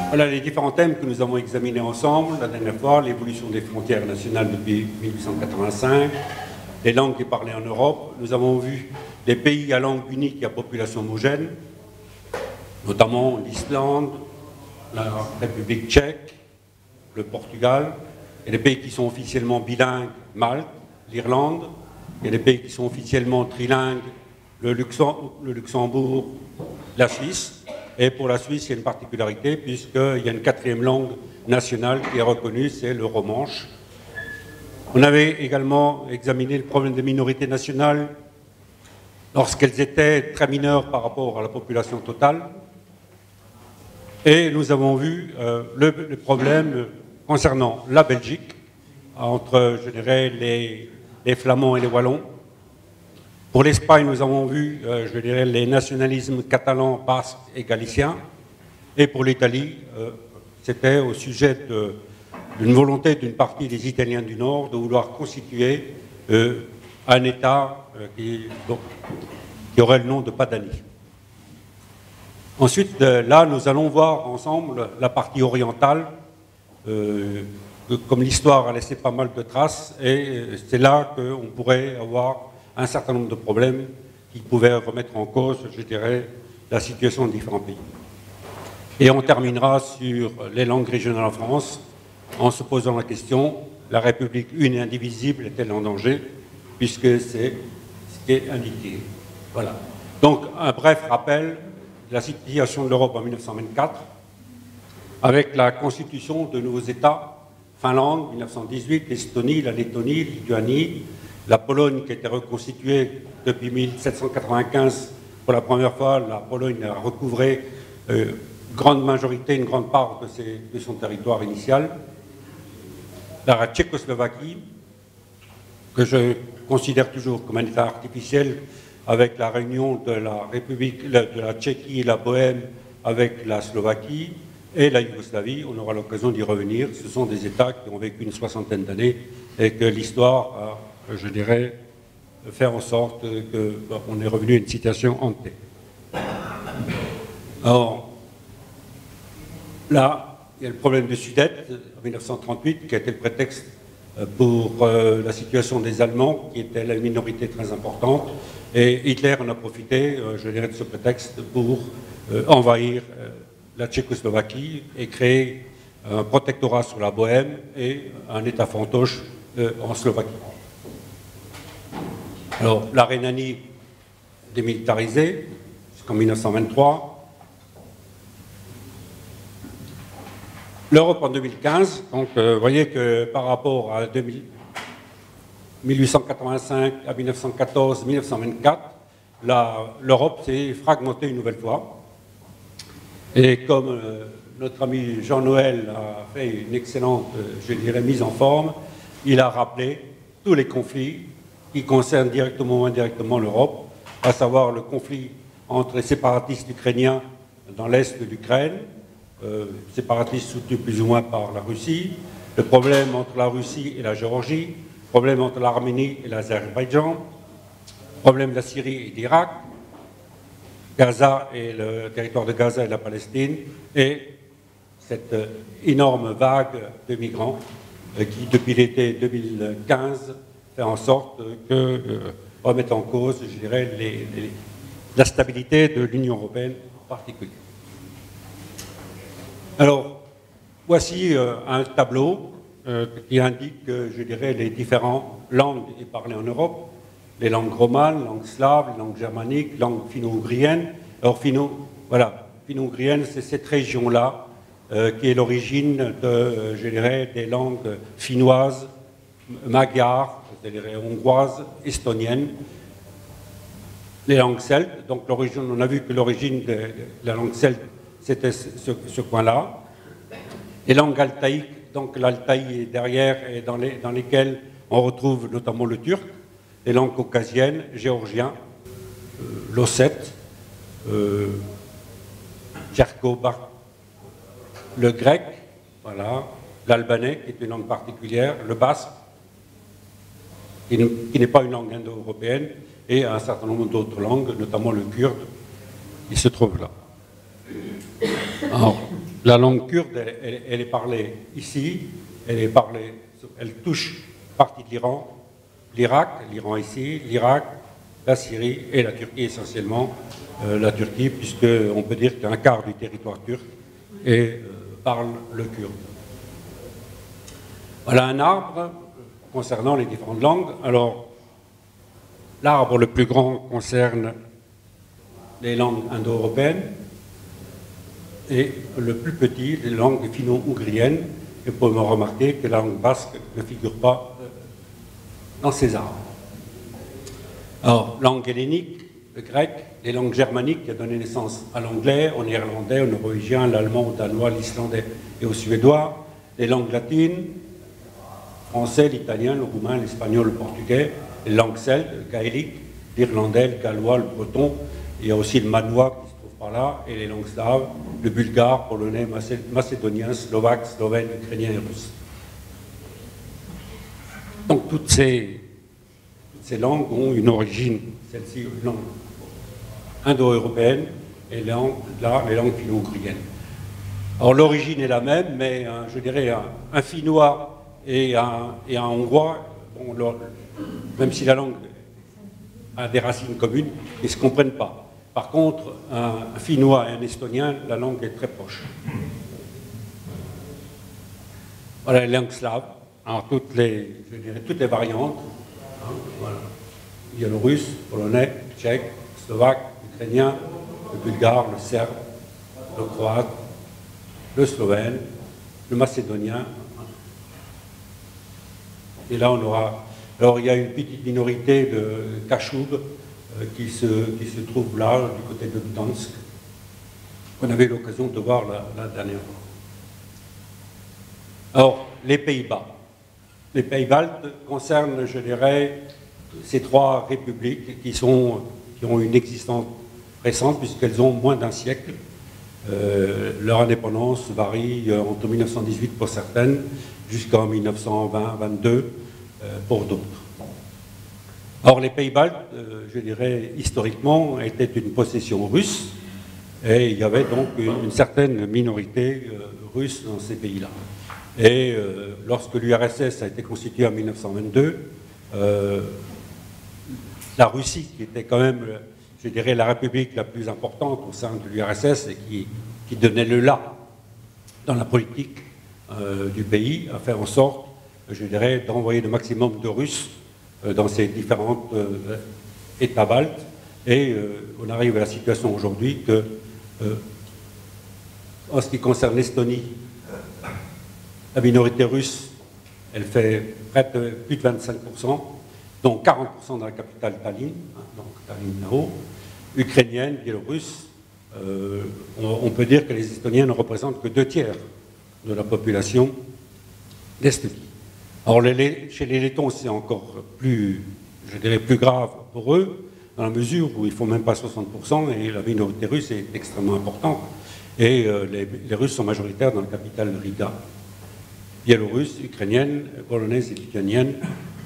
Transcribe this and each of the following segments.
Voilà les différents thèmes que nous avons examinés ensemble la dernière fois, l'évolution des frontières nationales depuis 1885, les langues parlées en Europe. Nous avons vu des pays à langue unique et à population homogène, notamment l'Islande, la République tchèque, le Portugal, et les pays qui sont officiellement bilingues, Malte, l'Irlande, et les pays qui sont officiellement trilingues, le Luxembourg, la Suisse. Et pour la Suisse, il y a une particularité, puisqu'il y a une quatrième langue nationale qui est reconnue, c'est le romanche. On avait également examiné le problème des minorités nationales lorsqu'elles étaient très mineures par rapport à la population totale. Et nous avons vu le problème concernant la Belgique, entre, je dirais, les Flamands et les Wallons. Pour l'Espagne, nous avons vu, je dirais, les nationalismes catalans, basques et galiciens. Et pour l'Italie, c'était au sujet d'une volonté d'une partie des Italiens du Nord de vouloir constituer un État qui aurait le nom de Padanie. Ensuite, là, nous allons voir ensemble la partie orientale, comme l'histoire a laissé pas mal de traces, et c'est là qu'on pourrait avoir un certain nombre de problèmes qui pouvaient remettre en cause, je dirais, la situation de différents pays. Et on terminera sur les langues régionales en France en se posant la question, la République une et indivisible est-elle en danger, puisque c'est ce qui est indiqué. Voilà. Donc, un bref rappel de la situation de l'Europe en 1924, avec la constitution de nouveaux États, Finlande, 1918, l'Estonie, la Lettonie, la Lituanie, la Pologne qui a été reconstituée depuis 1795 pour la première fois, la Pologne a recouvré une grande majorité, une grande part de son territoire initial. La Tchécoslovaquie, que je considère toujours comme un État artificiel, avec la réunion de la République, de la Tchéquie et la Bohème avec la Slovaquie, et la Yougoslavie, on aura l'occasion d'y revenir. Ce sont des États qui ont vécu une soixantaine d'années et que l'histoire a, je dirais, faire en sorte qu'on est revenu à une situation hantée. Alors, là, il y a le problème de Sudète, en 1938, qui a été le prétexte pour la situation des Allemands, qui était la minorité très importante, et Hitler en a profité, je dirais, de ce prétexte pour envahir la Tchécoslovaquie et créer un protectorat sur la Bohème et un État fantoche en Slovaquie. Alors, la Rhénanie démilitarisée, jusqu'en 1923. L'Europe en 2015, donc vous voyez que par rapport à 1885 à 1914, 1924, l'Europe s'est fragmentée une nouvelle fois. Et comme notre ami Jean-Noël a fait une excellente, je dirais, mise en forme, il a rappelé tous les conflits qui concernent directement ou indirectement l'Europe, à savoir le conflit entre les séparatistes ukrainiens dans l'est de l'Ukraine, séparatistes soutenus plus ou moins par la Russie, le problème entre la Russie et la Géorgie, le problème entre l'Arménie et l'Azerbaïdjan, le problème de la Syrie et d'Irak, Gaza et le territoire de Gaza et la Palestine, et cette énorme vague de migrants qui, depuis l'été 2015, fait en sorte que remettre en cause, je dirais, la stabilité de l'Union européenne en particulier. Alors, voici un tableau qui indique, je dirais, les différentes langues parlées en Europe, les langues romanes, langues slaves, langues germaniques, langues finno-ougriennes. Alors, finno-ougrienne, c'est cette région-là qui est l'origine de, je dirais, des langues finnoises, magyares, c'est-à-dire hongroises, estoniennes, les langues celtes. Donc, on a vu que l'origine de la langue celte, c'était ce coin-là. Les langues altaïques, donc l'Altaï est derrière, et dans lesquelles on retrouve notamment le turc. Les langues caucasiennes, géorgien, l'ossète, tcherko-bak, le grec, voilà, l'albanais, qui est une langue particulière, le basque, qui n'est pas une langue indo-européenne, et un certain nombre d'autres langues, notamment le kurde, qui se trouve là. Alors, La langue kurde, elle est parlée ici, elle touche une partie de l'Iran, l'Iran ici, l'Irak, la Syrie et la Turquie essentiellement. La Turquie, puisqu'on peut dire qu'un quart du territoire turc parle le kurde. Voilà un arbre concernant les différentes langues. Alors, l'arbre le plus grand concerne les langues indo-européennes et le plus petit, les langues finno-ougriennes. Et vous pouvez remarquer que la langue basque ne figure pas dans ces arbres. Alors, langue hellénique, le grec, les langues germaniques qui ont donné naissance à l'anglais, au néerlandais, au norvégien, l'allemand, au danois, l'islandais et au suédois, les langues latines, français, l'italien, le roumain, l'espagnol, le portugais, les langues celtes, le gaélique, l'irlandais, le gallois, le breton, il y a aussi le manois qui se trouve par là, et les langues slaves, le bulgare, polonais, macédonien, slovaque, slovène, ukrainien et russe. Donc toutes ces langues ont une origine, celle-ci une langue indo-européenne et les langues finno-ougriennes. Alors l'origine est la même, mais je dirais un finnois et un hongrois, bon, même si la langue a des racines communes, ils ne se comprennent pas. Par contre, un finnois et un estonien, la langue est très proche. Voilà les langues slaves, alors toutes les variantes, hein, voilà. Biélorusse, polonais, tchèque, slovaque, ukrainien, le bulgare, le serbe, le croate, le slovène, le macédonien. Et là, on aura... Alors, il y a une petite minorité de Kachoub qui se trouve là, du côté de Gdansk, qu'on avait l'occasion de voir la dernière fois. Alors, les Pays-Bas. Les Pays-Baltes concernent, je dirais, ces trois républiques qui ont une existence récente, puisqu'elles ont moins d'un siècle. Leur indépendance varie entre 1918 pour certaines, jusqu'en 1920-22 pour d'autres. Or, les Pays-Baltes, je dirais, historiquement, étaient une possession russe, et il y avait donc une certaine minorité russe dans ces pays-là. Et lorsque l'URSS a été constituée en 1922, la Russie, qui était quand même, je dirais, la république la plus importante au sein de l'URSS et qui donnait le là dans la politique du pays, a fait en sorte, je dirais, d'envoyer le maximum de Russes dans ces différents États baltes. Et on arrive à la situation aujourd'hui que, en ce qui concerne l'Estonie, la minorité russe, elle fait près de plus de 25%, dont 40% dans la capitale Tallinn, hein, donc Tallinn-Nao, ukrainienne, biélorusse. On peut dire que les Estoniens ne représentent que 2/3 de la population d'Estonie. Alors chez les Lettons, c'est encore plus, je dirais, plus grave pour eux, dans la mesure où ils ne font même pas 60% et la minorité russe est extrêmement importante. Et les Russes sont majoritaires dans la capitale Riga. Biélorusse, ukrainienne, polonaise et lituanienne.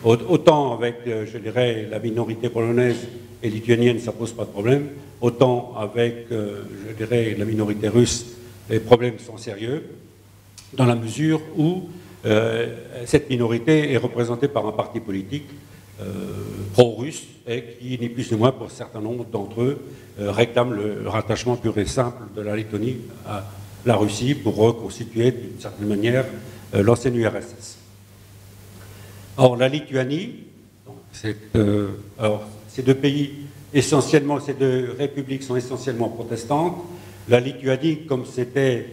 Autant avec, je dirais, la minorité polonaise et lituanienne, ça ne pose pas de problème. Autant avec, je dirais, la minorité russe, les problèmes sont sérieux, dans la mesure où cette minorité est représentée par un parti politique pro-russe et qui, ni plus ni moins, pour un certain nombre d'entre eux, réclame le rattachement pur et simple de la Lettonie à la Russie pour reconstituer d'une certaine manière l'ancienne URSS. Or, la Lituanie, alors, ces deux pays, essentiellement, ces deux républiques sont essentiellement protestantes. La Lituanie, comme c'était,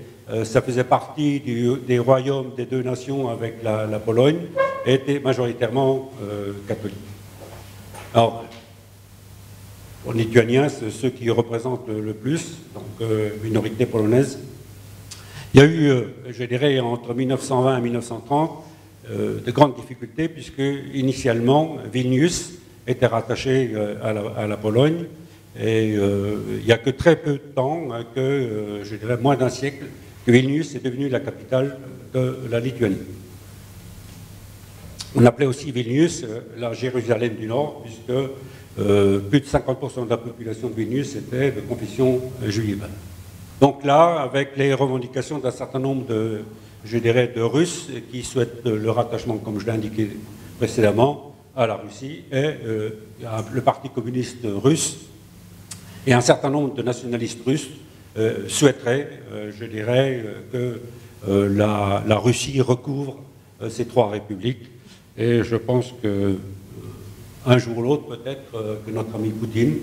ça faisait partie des royaumes des deux nations avec la Pologne, était majoritairement catholique. Alors, pour les Lituaniens, c'est ceux qui représentent le plus, donc minorité polonaise. Il y a eu, je dirais, entre 1920 et 1930, de grandes difficultés, puisque initialement, Vilnius était rattaché à la Pologne, et il n'y a que très peu de temps, je dirais moins d'un siècle, que Vilnius est devenu la capitale de la Lituanie. On appelait aussi Vilnius la Jérusalem du Nord, puisque plus de 50% de la population de Vilnius était de confession juive. Donc là, avec les revendications d'un certain nombre de, je dirais, de Russes qui souhaitent le rattachement, comme je l'ai indiqué précédemment, à la Russie, et le Parti communiste russe et un certain nombre de nationalistes russes souhaiteraient, je dirais, que la Russie recouvre ces trois républiques. Et je pense que un jour ou l'autre, peut-être que notre ami Poutine,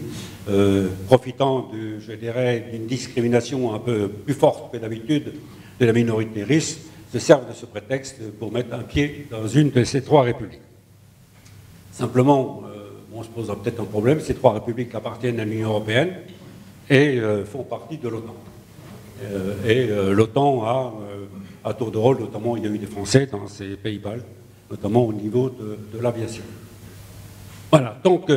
profitant, je dirais, d'une discrimination un peu plus forte que d'habitude de la minorité russe, se serve de ce prétexte pour mettre un pied dans une de ces trois républiques. Simplement, on se posera peut-être un problème, ces trois républiques appartiennent à l'Union européenne et font partie de l'OTAN. L'OTAN a, à tour de rôle, notamment il y a eu des Français dans ces pays baltes, notamment au niveau de l'aviation. Voilà, donc,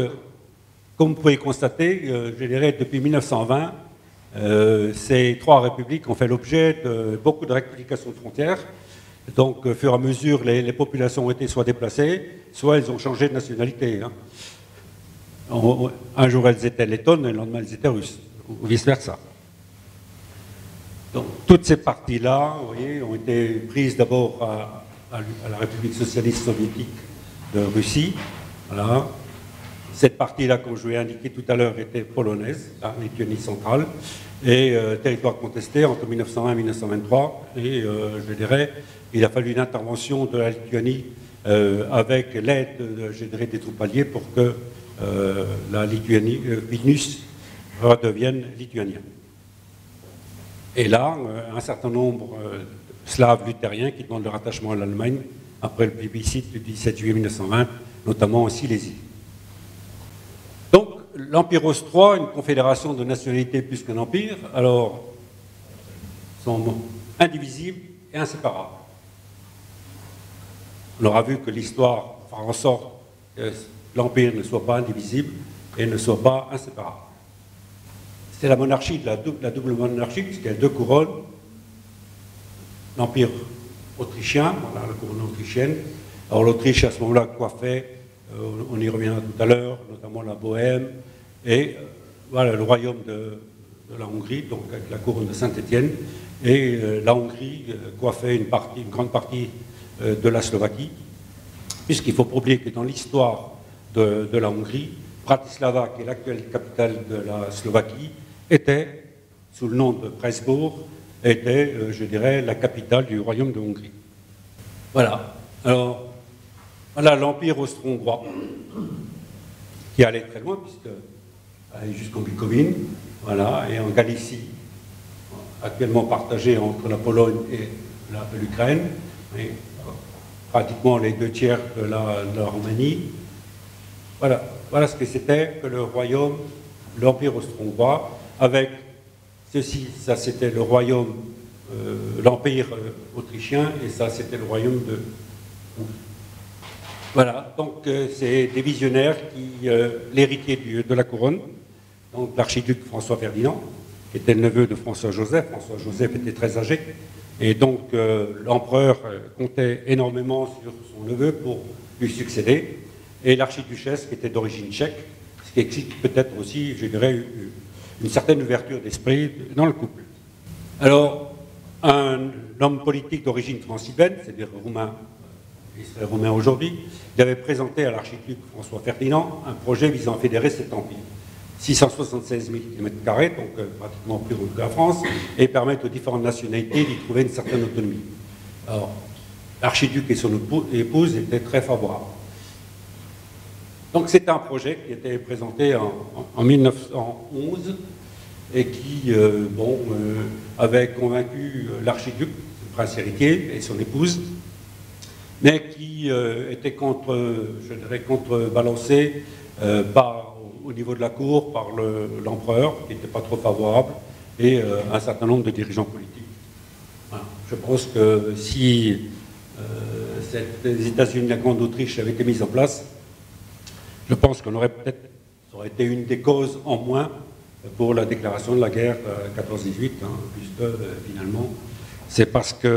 comme vous pouvez constater, je dirais depuis 1920, ces trois républiques ont fait l'objet de beaucoup de rectifications de frontières. Donc, au fur et à mesure, les populations ont été soit déplacées, soit elles ont changé de nationalité. Hein. Un jour, elles étaient lettonnes, et le lendemain, elles étaient russes, ou vice-versa. Donc, toutes ces parties-là, vous voyez, ont été prises d'abord à la République socialiste soviétique de Russie. Voilà. Cette partie-là, comme je vous l'ai indiqué tout à l'heure, était polonaise, la Lituanie centrale, et territoire contesté entre 1901 et 1923. Et je dirais, il a fallu une intervention de la Lituanie avec l'aide, je dirais, des troupes alliées pour que la Lituanie, Vilnius redevienne lituanien. Et là, un certain nombre de Slaves luthériens qui demandent le rattachement à l'Allemagne après le plébiscite du 17 juillet 1920, notamment en Silésie. Donc, l'Empire austro, une confédération de nationalités plus qu'un empire, alors, sont indivisibles et inséparables. On aura vu que l'histoire fera en sorte que l'Empire ne soit pas indivisible et ne soit pas inséparable. C'est la monarchie, la double monarchie, puisqu'il y a deux couronnes. L'Empire autrichien, voilà, la couronne autrichienne. Alors l'Autriche, à ce moment-là, coiffait, on y reviendra tout à l'heure, notamment la Bohême, et voilà, le royaume de la Hongrie, donc avec la couronne de Saint-Étienne, et la Hongrie coiffait une grande partie de la Slovaquie, puisqu'il ne faut pas oublier que dans l'histoire de la Hongrie, Bratislava, qui est l'actuelle capitale de la Slovaquie, était, sous le nom de Pressbourg, était, je dirais, la capitale du royaume de Hongrie. Voilà. Alors, voilà l'Empire austro-hongrois, qui allait très loin, puisque allait jusqu'en Bucovine, voilà, et en Galicie, actuellement partagée entre la Pologne et l'Ukraine, pratiquement les 2/3 de la Roumanie. Voilà, voilà ce que c'était que le royaume, l'Empire austro-hongrois, avec ceci, ça c'était le royaume, l'Empire autrichien, et ça c'était le royaume de Hongrie. Voilà, donc c'est des visionnaires qui, l'héritier de la couronne, donc l'archiduc François Ferdinand, qui était le neveu de François-Joseph. François-Joseph était très âgé, et donc l'empereur comptait énormément sur son neveu pour lui succéder, et l'archiduchesse qui était d'origine tchèque, ce qui explique peut-être aussi, je dirais, une certaine ouverture d'esprit dans le couple. Alors, un homme politique d'origine transylvaine, c'est-à-dire roumain, il serait roumain aujourd'hui, il avait présenté à l'archiduc François Ferdinand un projet visant à fédérer cet empire. 676 000 km², donc pratiquement plus gros que la France, et permettre aux différentes nationalités d'y trouver une certaine autonomie. Alors, l'archiduc et son épouse étaient très favorables. Donc c'était un projet qui était présenté en 1911 et qui avait convaincu l'archiduc, le prince héritier et son épouse, mais qui était contrebalancé au niveau de la cour par l'empereur, qui n'était pas trop favorable, et un certain nombre de dirigeants politiques. Voilà. Je pense que si les États-Unis, la Grande Autriche avaient été mises en place, je pense qu'on aurait peut-être, ça aurait été une des causes en moins pour la déclaration de la guerre 14-18, hein, puisque finalement, c'est parce qu'il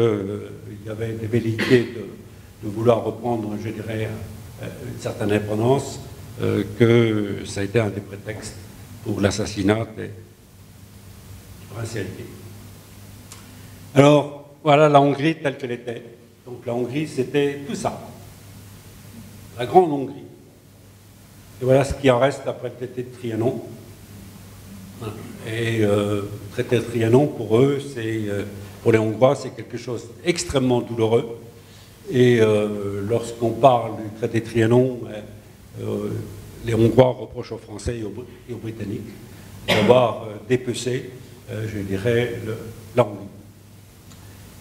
y avait des velléités de vouloir reprendre, je dirais, une certaine indépendance, que ça a été un des prétextes pour l'assassinat des princes héritiers. Alors, voilà la Hongrie telle qu'elle était. Donc la Hongrie, c'était tout ça. La grande Hongrie. Et voilà ce qui en reste après le traité de Trianon. Et le traité de Trianon, pour eux, pour les Hongrois, c'est quelque chose d'extrêmement douloureux. Et lorsqu'on parle du traité de Trianon, les Hongrois reprochent aux Français et aux Britanniques d'avoir dépecé, je dirais, la Hongrie.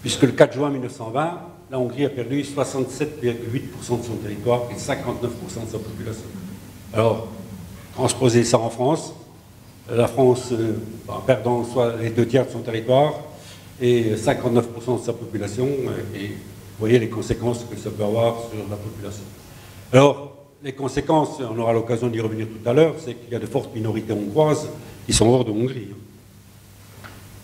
Puisque le 4 juin 1920, la Hongrie a perdu 67,8% de son territoire et 59% de sa population. Alors, transposer ça en France, la France perdant soit les 2 tiers de son territoire et 59% de sa population, et vous voyez les conséquences que ça peut avoir sur la population. Alors, les conséquences, on aura l'occasion d'y revenir tout à l'heure, c'est qu'il y a de fortes minorités hongroises qui sont hors de Hongrie.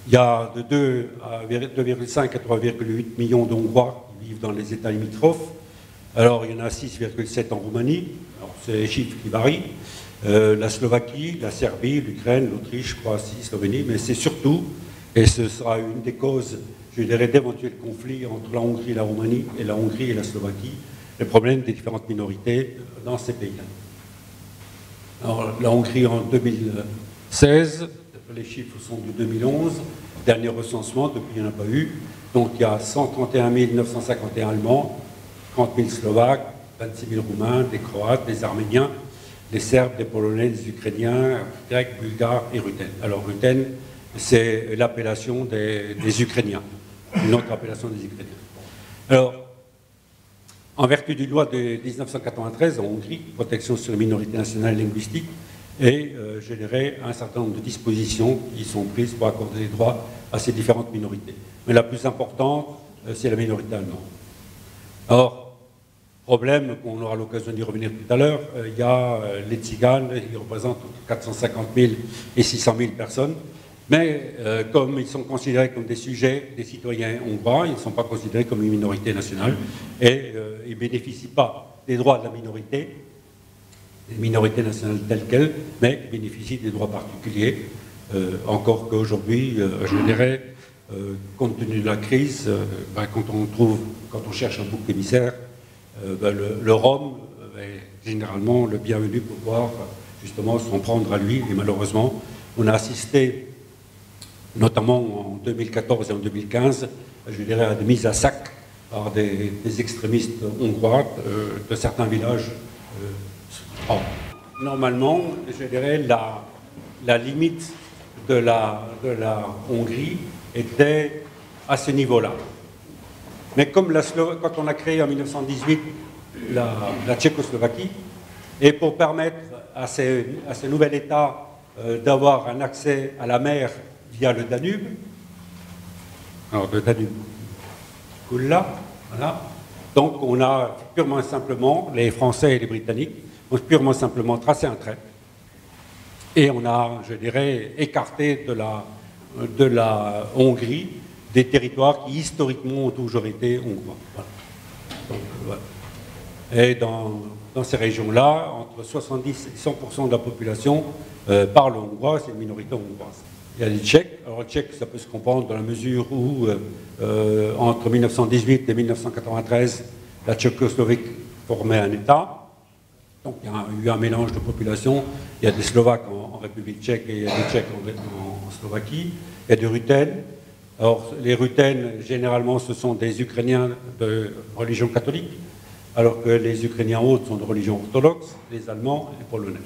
Il y a de 2,5 à 3,8 millions de Hongrois qui vivent dans les États limitrophes. Alors, il y en a 6,7 en Roumanie. Alors, c'est les chiffres qui varient. La Slovaquie, la Serbie, l'Ukraine, l'Autriche, Croatie, Slovénie, mais c'est surtout, et ce sera une des causes, je dirais, d'éventuels conflits entre la Hongrie et la Roumanie, et la Hongrie et la Slovaquie, les problèmes des différentes minorités dans ces pays-là. Alors, la Hongrie en 2016, les chiffres sont de 2011, dernier recensement, depuis il n'y en a pas eu. Donc il y a 131 951 Allemands, 30 000 Slovaques, 26 000 Roumains, des Croates, des Arméniens, des Serbes, des Polonais, des Ukrainiens, Grecs, Bulgares et Ruthènes. Alors Ruthènes, c'est l'appellation des Ukrainiens, une autre appellation des Ukrainiens. Alors, en vertu d'une loi de 1993 en Hongrie, protection sur les minorités nationales et linguistiques, et je dirais un certain nombre de dispositions qui sont prises pour accorder des droits à ces différentes minorités. Mais la plus importante, c'est la minorité allemande. Or, problème, qu'on aura l'occasion d'y revenir tout à l'heure, il y a les Tziganes, ils représentent entre 450 000 et 600 000 personnes, mais comme ils sont considérés comme des sujets, des citoyens hongrois, ils ne sont pas considérés comme une minorité nationale, et ils ne bénéficient pas des droits de la minorité, des minorités nationales telles quelles, mais qui bénéficient des droits particuliers, encore qu'aujourd'hui, je dirais, compte tenu de la crise, quand on cherche un bouc émissaire, le Rome est généralement le bienvenu pour pouvoir justement s'en prendre à lui, et malheureusement, on a assisté, notamment en 2014 et en 2015, je dirais, à des mises à sac par des extrémistes hongrois de certains villages. Normalement, je dirais, la limite de la Hongrie était à ce niveau-là. Mais comme quand on a créé en 1918 la Tchécoslovaquie, et pour permettre à ce nouvel État d'avoir un accès à la mer via le Danube, alors le Danube coule là, voilà. Donc on a purement et simplement, les Français et les Britanniques, ont purement simplement tracé un trait et on a, je dirais, écarté de la Hongrie des territoires qui historiquement ont toujours été hongrois. Voilà. Donc, voilà. Et dans ces régions-là, entre 70 et 100% de la population parle hongrois, c'est une minorité hongroise. Il y a les Tchèques. Alors, les Tchèques, ça peut se comprendre dans la mesure où, entre 1918 et 1993, la Tchécoslovaquie formait un État. Donc, il y a eu un mélange de population. Il y a des Slovaques en République tchèque et il y a des Tchèques en Slovaquie. Il y a des Ruthènes. Alors, les Ruthènes, généralement, ce sont des Ukrainiens de religion catholique, alors que les Ukrainiens autres sont de religion orthodoxe, les Allemands et les Polonais.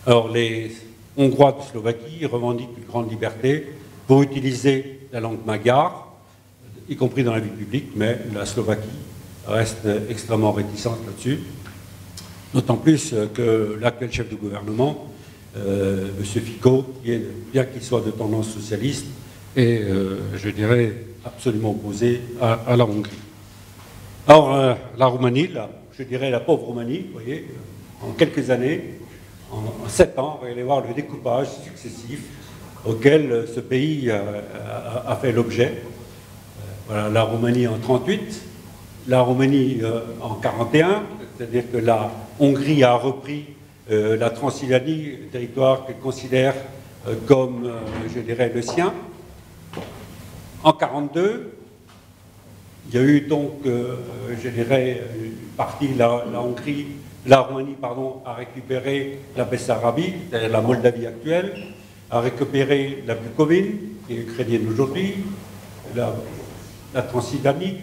Alors, les Hongrois de Slovaquie revendiquent une grande liberté pour utiliser la langue magyare, y compris dans la vie publique, mais la Slovaquie reste extrêmement réticente là-dessus. D'autant plus que l'actuel chef du gouvernement, M. Fico, bien qu'il soit de tendance socialiste, est, je dirais, absolument opposé à la Hongrie. Alors, la Roumanie, je dirais la pauvre Roumanie, vous voyez, en quelques années, en 7 ans, vous allez voir le découpage successif auquel ce pays a fait l'objet. Voilà, la Roumanie en 1938, la Roumanie en 1941, c'est-à-dire que la Hongrie a repris la Transylvanie, territoire qu'elle considère comme, je dirais, le sien. En 1942, il y a eu donc, je dirais, une partie, la Hongrie, la Roumanie, pardon, a récupéré la Bessarabie, c'est-à-dire la Moldavie actuelle, a récupéré la Bucovine, qui est ukrainienne aujourd'hui, la Transylvanie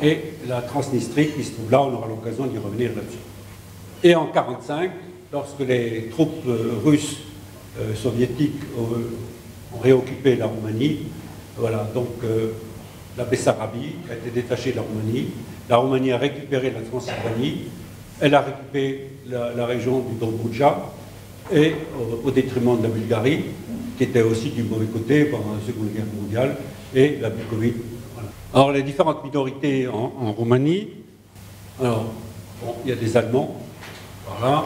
et la Transnistrie qui se trouve là, on aura l'occasion d'y revenir là-dessus. Et en 1945, lorsque les troupes russes soviétiques ont réoccupé la Roumanie, voilà, donc la Bessarabie a été détachée de la Roumanie a récupéré la Transylvanie, elle a récupéré la région du Dobroudja, et au détriment de la Bulgarie, qui était aussi du mauvais côté pendant la Seconde Guerre mondiale, et la Bucovine. Voilà. Alors les différentes minorités en Roumanie, alors bon, il y a des Allemands, voilà,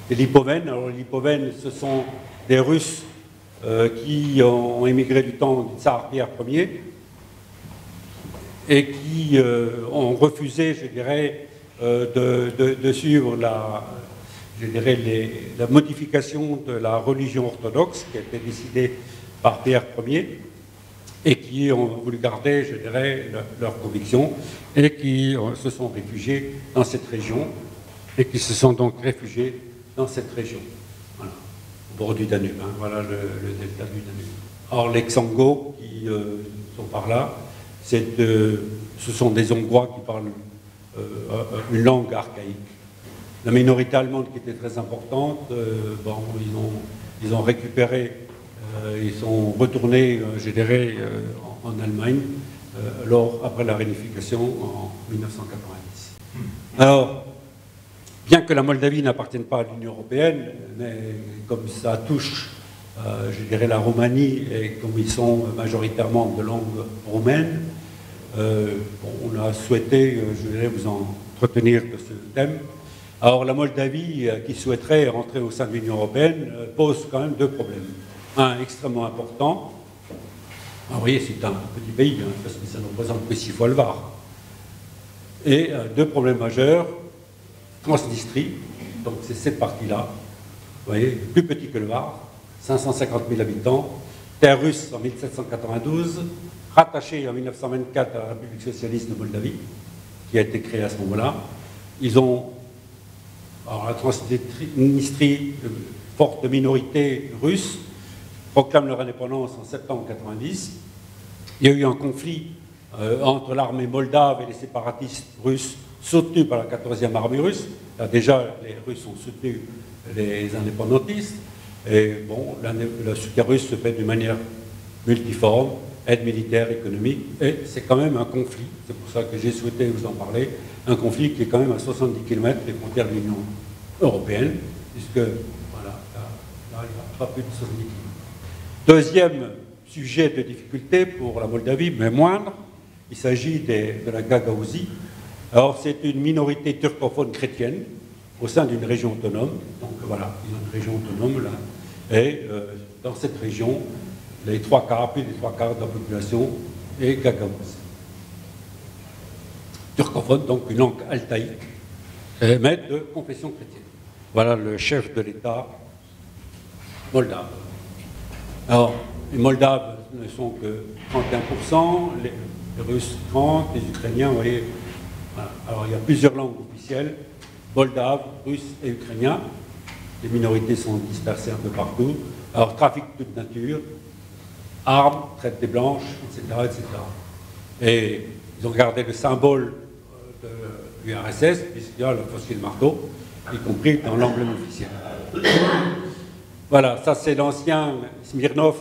des Lipovènes. Alors les Lipovènes, ce sont des Russes qui ont émigré du temps du tsar Pierre Ier et qui ont refusé, je dirais, de suivre la modification de la religion orthodoxe qui a été décidée par Pierre Ier et qui ont voulu garder, je dirais, leurs convictions et qui se sont réfugiés dans cette région et qui se sont donc réfugiés dans cette région, voilà, au bord du Danube, hein, voilà le delta du Danube. Or les Xangos qui sont par là, ce sont des Hongrois qui parlent une langue archaïque. La minorité allemande qui était très importante, bon, ils ont récupéré, ils sont retournés, je dirais, en Allemagne, après la réunification en 1990. Alors, bien que la Moldavie n'appartienne pas à l'Union européenne, mais comme ça touche, je dirais, la Roumanie, et comme ils sont majoritairement de langue roumaine, on a souhaité, je dirais, vous entretenir de ce thème. Alors la Moldavie, qui souhaiterait rentrer au sein de l'Union européenne, pose quand même deux problèmes. Un extrêmement important. Alors, vous voyez, c'est un petit pays, hein, parce que ça ne représente que 6 fois le Var. Et deux problèmes majeurs. Transnistrie, donc c'est cette partie-là, vous voyez, plus petit que le Var, 550 000 habitants, terre russe en 1792, rattachée en 1924 à la République socialiste de Moldavie, qui a été créée à ce moment-là. Ils ont, alors la Transnistrie, forte minorité russe, proclame leur indépendance en septembre 1990. Il y a eu un conflit entre l'armée moldave et les séparatistes russes soutenus par la 14e armée russe. Là, déjà, les Russes ont soutenu les indépendantistes. Et bon, le soutien russe se fait d'une manière multiforme, aide militaire, économique, et c'est quand même un conflit. C'est pour ça que j'ai souhaité vous en parler. Un conflit qui est quand même à 70 km des frontières de l'Union européenne, puisque, voilà, là, il n'y a pas plus de 70 km. Deuxième sujet de difficulté pour la Moldavie, mais moindre, il s'agit de la Gagaouzie. Alors, c'est une minorité turcophone chrétienne au sein d'une région autonome. Donc, voilà, il y a une région autonome, là. Et dans cette région, plus des 3 quarts de la population est gagaouze. Turcophone, donc une langue altaïque, mais de confession chrétienne. Voilà le chef de l'État moldave. Alors, les Moldaves ne sont que 31%, les Russes 30%, les Ukrainiens, vous voyez. Voilà. Alors, il y a plusieurs langues officielles, moldave, russe et ukrainien. Les minorités sont dispersées un peu partout. Alors, trafic de toute nature, armes, traite des blanches, etc., etc. Et ils ont gardé le symbole de l'URSS, puisqu'il y a le fossile marteau, y compris dans l'emblème officiel. Voilà, ça c'est l'ancien Smirnov,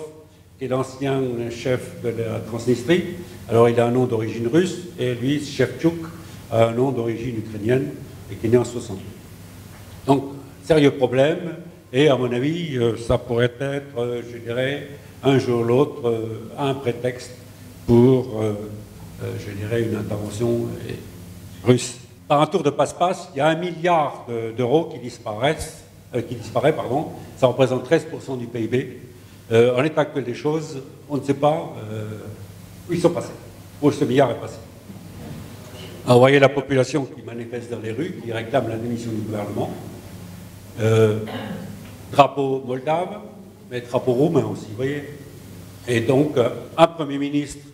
qui est l'ancien chef de la Transnistrie. Alors il a un nom d'origine russe, et lui, Shevchuk, a un nom d'origine ukrainienne, et qui est né en 68. Donc, sérieux problème, et à mon avis, ça pourrait être, je dirais, un jour ou l'autre, un prétexte pour, je dirais, une intervention russe. Par un tour de passe-passe, il y a 1 milliard d'euros qui disparaît, pardon. Ça représente 13% du PIB. En l'état actuel des choses, on ne sait pas où ils sont passés, où ce milliard est passé. Alors, vous voyez la population qui manifeste dans les rues, qui réclame la démission du gouvernement. Drapeau moldave, mais drapeau roumain aussi, vous voyez. Et donc, un Premier ministre,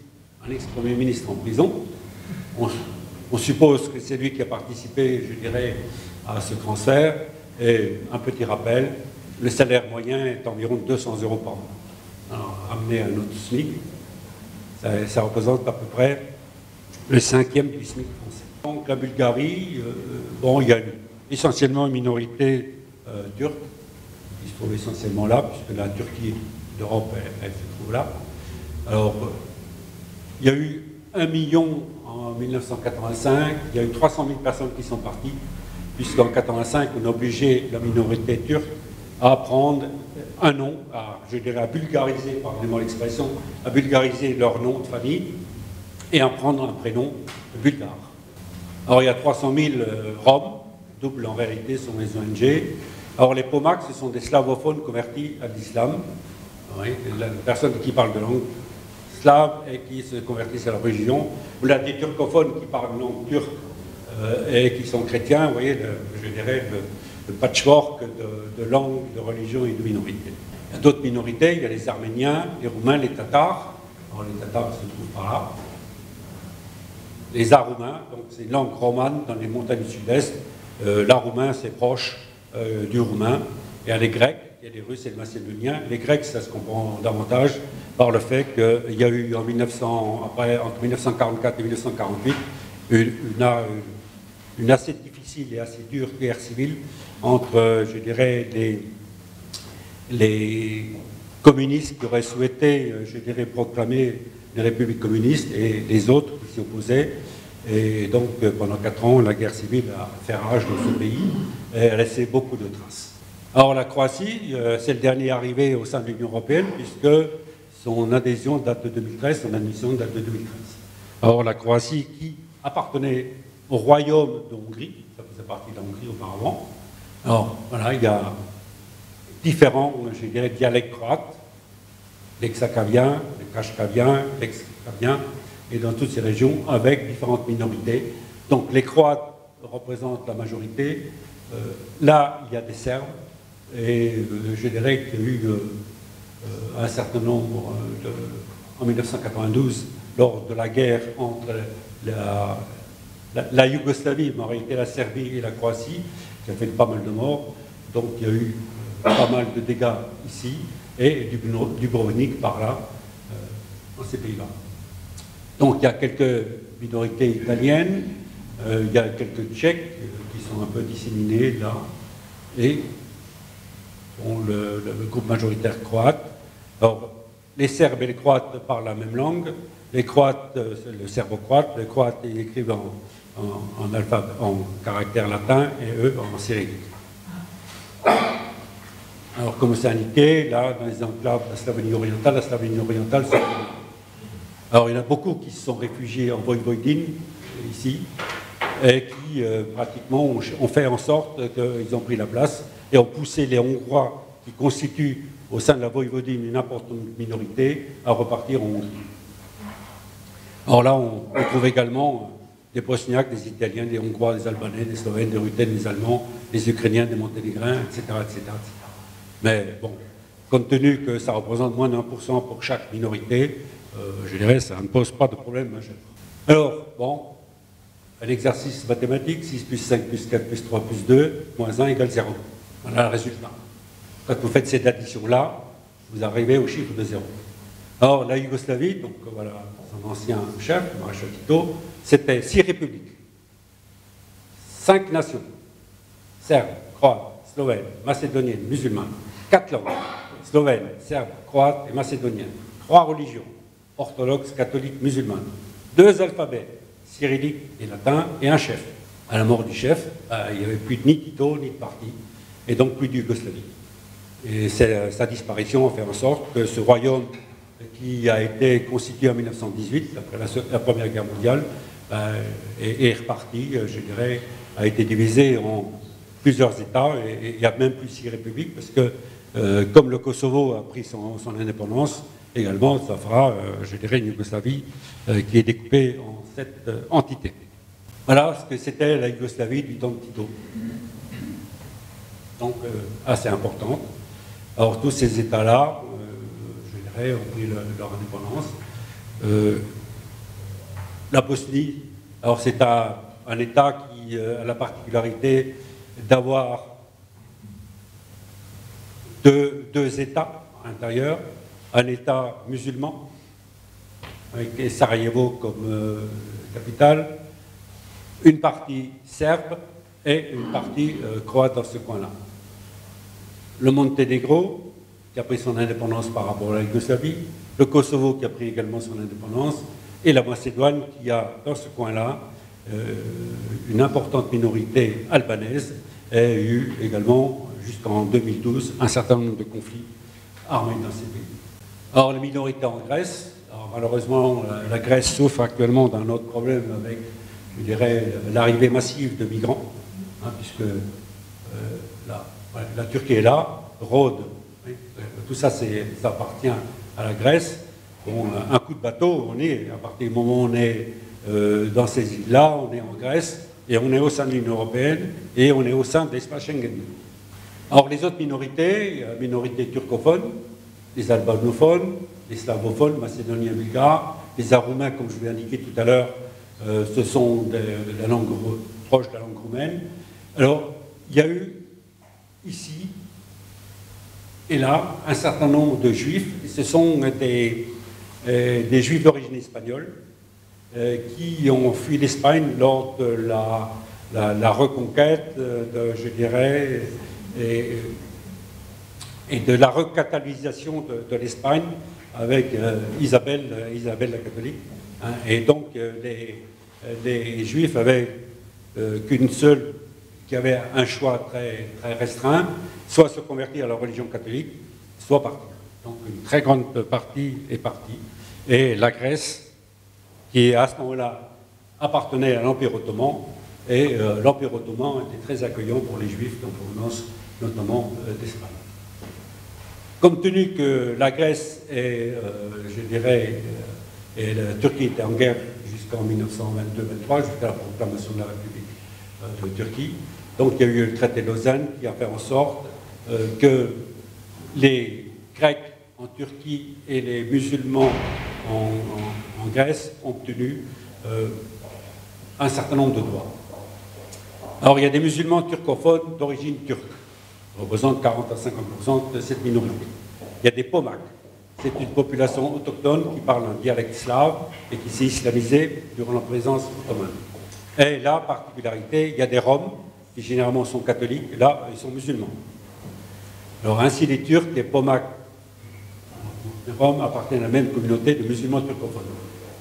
un ex-Premier ministre en prison, on suppose que c'est lui qui a participé, je dirais, à ce transfert. Et un petit rappel, le salaire moyen est environ 200 € par mois. Alors, ramené à notre SMIC, ça représente à peu près le 5e du SMIC français. Donc la Bulgarie, bon, il y a essentiellement une minorité turque, qui se trouve essentiellement là, puisque la Turquie d'Europe, elle se trouve là. Alors, il y a eu 1 million en 1985, il y a eu 300 000 personnes qui sont parties, puisqu'en 1985, on a obligé la minorité turque à prendre un nom, je dirais à bulgariser, pardonnez-moi l'expression, à bulgariser leur nom de famille et à prendre un prénom bulgare. Alors il y a 300 000 Roms, double en réalité sont les ONG. Alors les Pomaks, ce sont des slavophones convertis à l'islam, oui, la personne qui parle de langue slave et qui se convertissent à la religion. Ou là des turcophones qui parlent langue turque et qui sont chrétiens, vous voyez, je dirais le patchwork de langues, de religions et de minorités. Il y a d'autres minorités, il y a les Arméniens, les Roumains, les Tatars. Alors les Tatars se trouvent par là. Les Aroumains, donc c'est une langue romane dans les montagnes du sud-est. L'aroumain, c'est proche du roumain. Il y a les Grecs, il y a les Russes et les Macédoniens. Les Grecs, ça se comprend davantage par le fait qu'il y a eu entre 1944 et 1948 une assez difficile et assez dure guerre civile entre, je dirais, les communistes qui auraient souhaité, je dirais, proclamer une république communiste et les autres qui s'y opposaient. Et donc, pendant 4 ans, la guerre civile a fait rage dans ce pays et a laissé beaucoup de traces. Alors, la Croatie, c'est le dernier arrivé au sein de l'Union européenne, puisque son adhésion date de 2013, son admission date de 2013. Alors, la Croatie, qui appartenait au royaume de Hongrie, ça faisait partie de la Hongrie auparavant. Alors, voilà, il y a différents, je dirais, dialectes croates, l'ex-akavien, le kashkavien, l'ex-kavien, et dans toutes ces régions, avec différentes minorités. Donc les Croates représentent la majorité. Là, il y a des Serbes, et je dirais qu'il y a eu un certain nombre, en 1992, lors de la guerre entre la Yougoslavie, mais en réalité la Serbie et la Croatie, qui a fait pas mal de morts. Donc il y a eu pas mal de dégâts ici, et du Dubrovnik par là, dans ces pays-là. Donc il y a quelques minorités italiennes, il y a quelques Tchèques qui sont un peu disséminés là, et bon, le groupe majoritaire croate. Alors, les Serbes et les Croates parlent la même langue. Les Croates, le serbo-croate, les Croates ils écrivent en caractère latin et eux en cyrillique. Alors, comme c'est indiqué, là, dans les enclaves de la Slavonie orientale, c'est... Alors, il y en a beaucoup qui se sont réfugiés en Voïvodine, ici, et qui, pratiquement, ont fait en sorte qu'ils ont pris la place et ont poussé les Hongrois, qui constituent au sein de la Voïvodine une importante minorité, à repartir en Hongrie. Alors là, on trouve également des Bosniaques, des Italiens, des Hongrois, des Albanais, des Slovènes, des Ruthènes, des Allemands, des Ukrainiens, des Monténégrins, etc., etc., etc. Mais bon, compte tenu que ça représente moins d'1% pour chaque minorité, je dirais, ça ne pose pas de problème majeur. Alors, bon, un exercice mathématique, 6 plus 5 plus 4 plus 3 plus 2, moins 1 égale 0. Voilà le résultat. Quand vous faites cette addition-là, vous arrivez au chiffre de 0. Alors, la Yougoslavie, donc voilà, son ancien chef, maréchal Tito, c'était 6 républiques, 5 nations, serbes, croates, slovènes, macédoniennes, musulmanes, 4 langues, slovènes, serbes, croates et macédoniennes, 3 religions, orthodoxes, catholiques, musulmanes, 2 alphabets, cyrillique et latin, et un chef. À la mort du chef, il n'y avait plus ni Tito, ni de parti, et donc plus de Yougoslavie. Et sa disparition a fait en sorte que ce royaume qui a été constitué en 1918, après la Première Guerre mondiale, est reparti, je dirais, a été divisé en plusieurs États, et il n'y a même plus 6 républiques, parce que comme le Kosovo a pris son indépendance, également, ça fera, je dirais, une Yougoslavie qui est découpée en 7 entités. Voilà ce que c'était la Yougoslavie du temps de Tito. Donc, assez importante. Alors, tous ces États-là, je dirais, ont pris leur indépendance. La Bosnie, alors c'est un État qui a la particularité d'avoir deux États à l'intérieur, un État musulman, avec Sarajevo comme capitale, une partie serbe et une partie croate dans ce coin-là. Le Monténégro, qui a pris son indépendance par rapport à la Yougoslavie, le Kosovo qui a pris également son indépendance, et la Macédoine qui a dans ce coin-là une importante minorité albanaise et a eu également jusqu'en 2012 un certain nombre de conflits armés dans ces pays. Alors les minorités en Grèce, alors, malheureusement la Grèce souffre actuellement d'un autre problème avec, je dirais, l'arrivée massive de migrants, hein, puisque la Turquie est là, Rhodes, oui, tout ça, ça appartient à la Grèce. Bon, un coup de bateau, à partir du moment où on est dans ces îles-là, on est en Grèce, et on est au sein de l'Union européenne, et on est au sein de l'espace Schengen. Alors les autres minorités, minorités turcophones, les albanophones, les slavophones, macédoniens, bulgares, les aroumains, comme je vous l'ai indiqué tout à l'heure, ce sont de la langue proche de la langue roumaine. Alors, il y a eu ici et là un certain nombre de juifs, et ce sont des juifs d'origine espagnole qui ont fui l'Espagne lors de la reconquête, je dirais, et de la recathalisation de l'Espagne avec Isabelle la catholique. Hein, et donc les juifs avaient qu'une seule, qui avait un choix très, très restreint, soit se convertir à la religion catholique, soit partir. Donc une très grande partie est partie. Et la Grèce, qui à ce moment-là appartenait à l'Empire ottoman, et l'Empire ottoman était très accueillant pour les Juifs en provenance notamment d'Espagne. Compte tenu que la Grèce est, je dirais, et la Turquie était en guerre jusqu'en 1922-23, jusqu'à la proclamation de la République de Turquie, donc il y a eu le traité de Lausanne qui a fait en sorte que les Grecs en Turquie et les musulmans en Grèce ont obtenu un certain nombre de droits. Alors il y a des musulmans turcophones d'origine turque, qui représentent 40 à 50% de cette minorité. Il y a des Pomaks, c'est une population autochtone qui parle un dialecte slave et qui s'est islamisée durant la présence ottomane. Et la particularité, il y a des Roms qui généralement sont catholiques, et là ils sont musulmans. Alors ainsi les Turcs, les Pomaks, les Roms appartiennent à la même communauté de musulmans turcophones.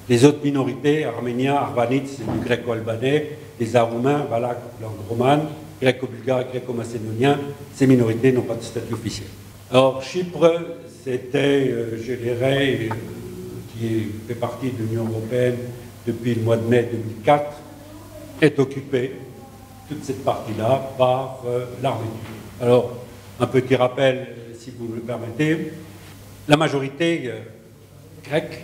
Les autres minorités, arméniens, arvanites, c'est du gréco-albanais, les aroumains, valaques, langue romane, gréco-bulgares, gréco-macédoniens, ces minorités n'ont pas de statut officiel. Alors Chypre, c'était, je dirais, qui fait partie de l'Union européenne depuis le mois de mai 2004, est occupée, toute cette partie-là, par l'armée turque. Alors, un petit rappel, si vous me le permettez, la majorité grecque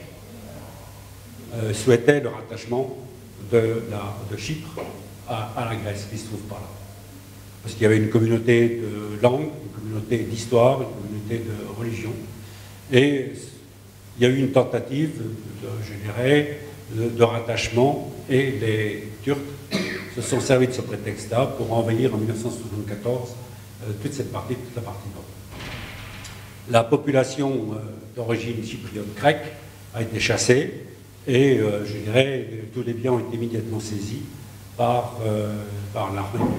souhaitait le rattachement de Chypre à la Grèce, qui ne se trouve pas là. Parce qu'il y avait une communauté de langue, une communauté d'histoire, une communauté de religion. Et il y a eu une tentative, je dirais, de rattachement, et les Turcs se sont servis de ce prétexte-là pour envahir en 1974 toute la partie nord. La population d'origine chypriote grecque a été chassée et, je dirais, tous les biens ont été immédiatement saisis par l'armée turque.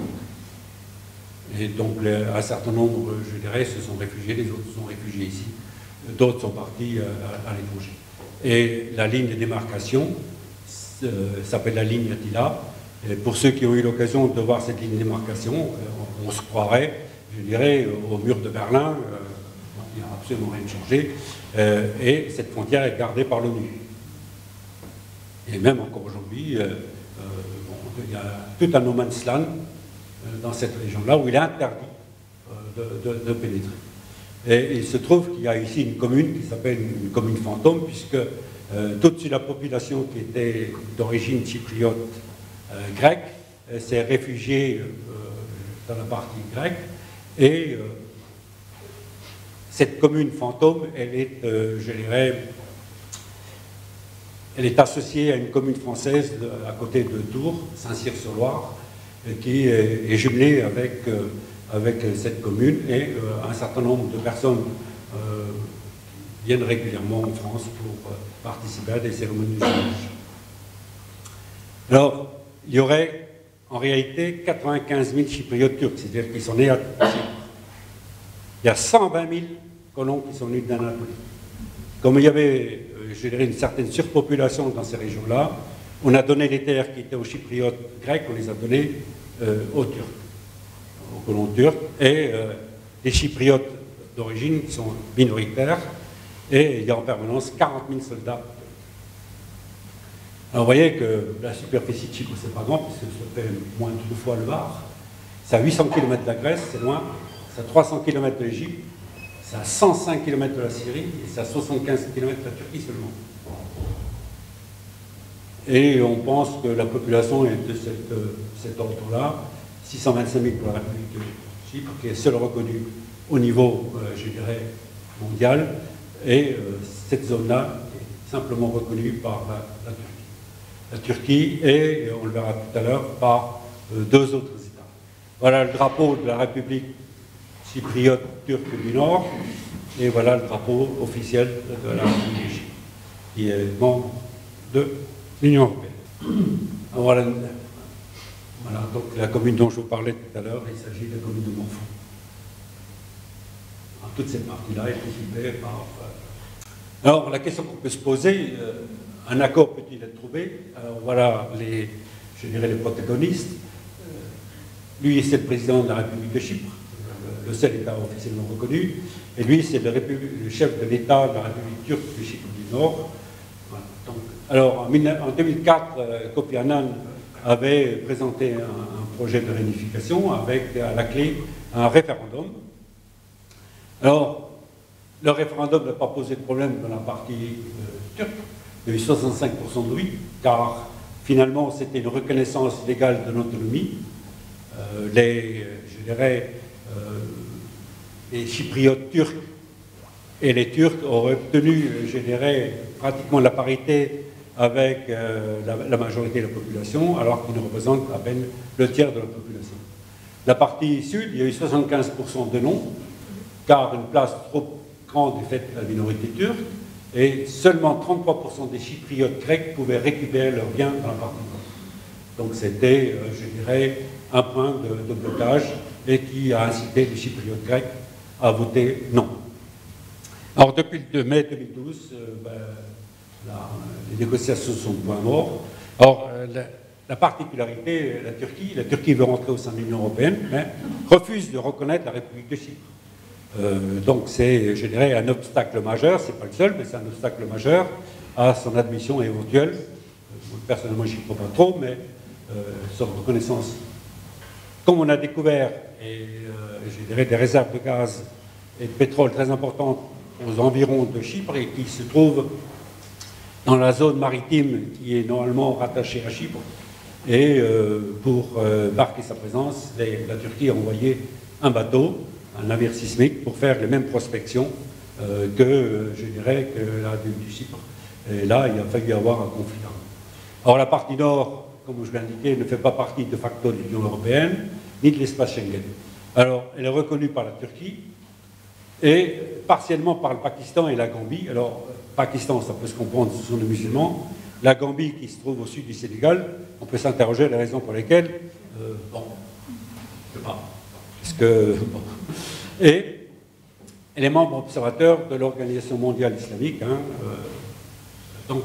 Et donc, un certain nombre, je dirais, se sont réfugiés, les autres se sont réfugiés ici, d'autres sont partis à l'étranger. Et la ligne de démarcation s'appelle la ligne Attila. Et pour ceux qui ont eu l'occasion de voir cette ligne de démarcation, on se croirait, je dirais, au mur de Berlin, il n'y a absolument rien changé, et cette frontière est gardée par l'ONU. Et même encore aujourd'hui, il y a tout un no man's land dans cette région-là où il est interdit de pénétrer. Et il se trouve qu'il y a ici une commune qui s'appelle une commune fantôme, puisque toute la population qui était d'origine chypriote grecque s'est réfugiée dans la partie grecque, et cette commune fantôme, elle est, je dirais, elle est associée à une commune française à côté de Tours, Saint-Cyr-sur-Loire, qui est jumelée avec cette commune, et un certain nombre de personnes viennent régulièrement en France pour participer à des cérémonies de jumelage. Alors, il y aurait en réalité 95 000 Chypriotes turcs, c'est-à-dire qu'ils sont nés à Chypre. Il y a 120 000 colons qui sont venus d'Anatolie. Comme il y avait, je dirais, une certaine surpopulation dans ces régions-là, on a donné les terres qui étaient aux Chypriotes grecs, on les a données aux Turcs, aux colons turcs, et les Chypriotes d'origine sont minoritaires, et il y a en permanence 40 000 soldats. Alors vous voyez que la superficie de Chypre, c'est pas grand, puisque ça fait moins de 2 fois le Var. C'est à 800 km de la Grèce, c'est loin. C'est à 300 km de l'Égypte. C'est à 105 km de la Syrie. Et c'est à 75 km de la Turquie seulement. Et on pense que la population est de cet ordre-là. 625 000 pour la République de Chypre, qui est seule reconnue au niveau, je dirais, mondial. Et cette zone-là est simplement reconnue par la Turquie. La Turquie et, on le verra tout à l'heure, par 2 autres États. Voilà le drapeau de la République chypriote turque du Nord, et voilà le drapeau officiel de la République de Chypre, qui est membre de l'Union européenne. Voilà, donc la commune dont je vous parlais tout à l'heure, il s'agit de la commune de Montfort. Toute cette partie-là est occupée par... Alors, la question qu'on peut se poser... un accord peut-il être trouvé? Alors voilà, je dirais les protagonistes. Lui, c'est le président de la République de Chypre, le seul État officiellement reconnu. Et lui, c'est le chef de l'État de la République turque de Chypre du Nord. Voilà. Donc, alors, en 2004, Kofi Annan avait présenté un projet de réunification avec, à la clé, un référendum. Alors, le référendum n'a pas posé de problème dans la partie turque. Il y a eu 65% de oui, car finalement c'était une reconnaissance légale de l'autonomie. Je dirais, les Chypriotes turcs et les Turcs auraient obtenu, je dirais, pratiquement la parité avec la majorité de la population, alors qu'ils ne représentent à peine le tiers de la population. La partie sud, il y a eu 75% de non, car une place trop grande est faite de la minorité turque, et seulement 33% des Chypriotes grecs pouvaient récupérer leurs biens dans la partie nord. Donc c'était, je dirais, un point de blocage, et qui a incité les Chypriotes grecs à voter non. Alors depuis le mai 2012, les négociations sont point mort. Alors la particularité, la Turquie veut rentrer au sein de l'Union européenne, mais refuse de reconnaître la République de Chypre. Donc c'est, je dirais, un obstacle majeur, c'est pas le seul, mais c'est un obstacle majeur à son admission éventuelle. Personnellement, j'y crois pas trop, mais son reconnaissance. Comme on a découvert, je dirais, des réserves de gaz et de pétrole très importantes aux environs de Chypre et qui se trouvent dans la zone maritime qui est normalement rattachée à Chypre, et pour marquer sa présence, la Turquie a envoyé un bateau, un navire sismique, pour faire les mêmes prospections que, je dirais, que la République du Chypre. Et là, il a fallu avoir un conflit. Or, la partie nord, comme je l'ai indiqué, ne fait pas partie de facto de l'Union européenne, ni de l'espace Schengen. Alors, elle est reconnue par la Turquie et partiellement par le Pakistan et la Gambie. Alors, Pakistan, ça peut se comprendre, ce sont des musulmans. La Gambie, qui se trouve au sud du Sénégal, on peut s'interroger les raisons pour lesquelles, bon, je sais pas. Parce que, bon. Et elle est membre observateur de l'Organisation mondiale islamique. Hein, donc,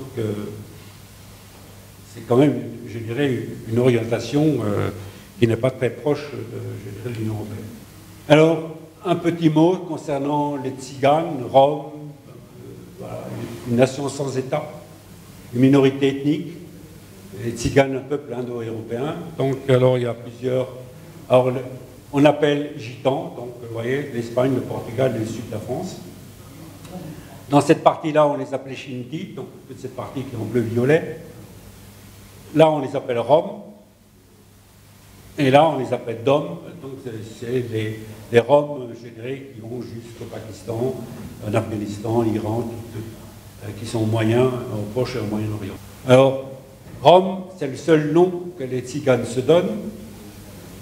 c'est quand même, je dirais, une orientation qui n'est pas très proche de l'Union européenne. Alors, un petit mot concernant les Tziganes, Roms, voilà, une nation sans État, une minorité ethnique. Les Tziganes, un peuple indo-européen. Donc, alors, il y a plusieurs... Alors, on appelle gitans, donc, vous voyez, l'Espagne, le Portugal et le sud de la France. Dans cette partie-là, on les appelait Shinti, donc toute cette partie qui est en bleu-violet. Là, on les appelle Roms. Et là, on les appelle DOM, donc c'est les Roms, je dirais, qui vont jusqu'au Pakistan, en Afghanistan, l'Iran, qui sont au au Proche et au Moyen-Orient. Alors, Rom, c'est le seul nom que les Tziganes se donnent.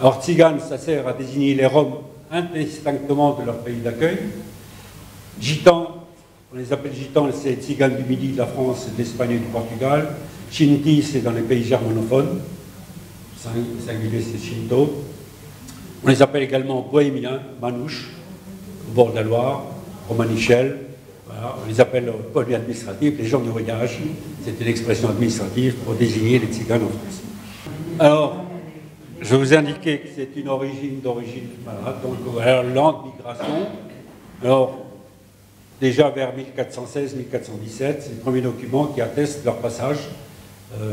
Alors, Tzigane, ça sert à désigner les Roms indistinctement de leur pays d'accueil. Gitans, on les appelle Gitans, c'est les Tziganes du Midi, de la France, de l'Espagne et du Portugal. Shinti, c'est dans les pays germanophones. Singulier, c'est Shinto. On les appelle également Bohémiens, Manouches, au bord de la Loire, Romanichel. Voilà, on les appelle polyadministratifs, les gens du voyage. C'est une expression administrative pour désigner les Tziganes en France. Alors, je vous indiquais que c'est une origine d'origine, voilà, donc alors, lente migration. Alors, déjà vers 1416-1417, c'est le premier document qui atteste leur passage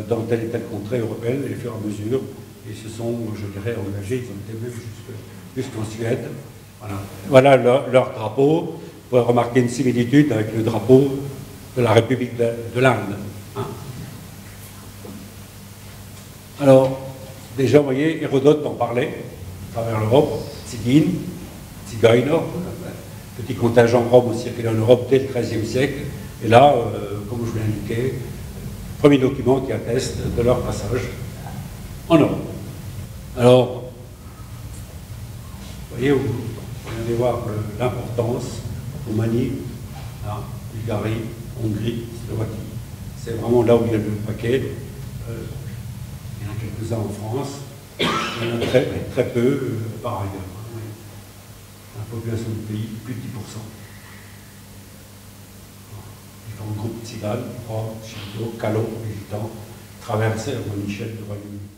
dans telle et telle contrée européenne, et au fur et à mesure, ils se sont, je dirais, engagés, ils ont été même jusqu'en Suède. Voilà leur drapeau. Vous pouvez remarquer une similitude avec le drapeau de la République de l'Inde. Hein. Alors, déjà, vous voyez, Hérodote en parlait à travers l'Europe, Tzigin, Tzigainer, petit contingent rome aussi circulé en Europe dès le XIIIe siècle. Et là, comme je vous l'ai indiqué, premier document qui atteste de leur passage en Europe. Alors, vous voyez, vous allez voir l'importance, Roumanie, Bulgarie, Hongrie, Slovaquie. C'est vraiment là où il y a le paquet. Il y en a quelques-uns en France, il y en a très peu par ailleurs. La population du pays, plus de 10%. Différents groupes tziganes, Rome, Shinto, Kalo, les Gitans, traversaient le Michel du Royaume-Uni.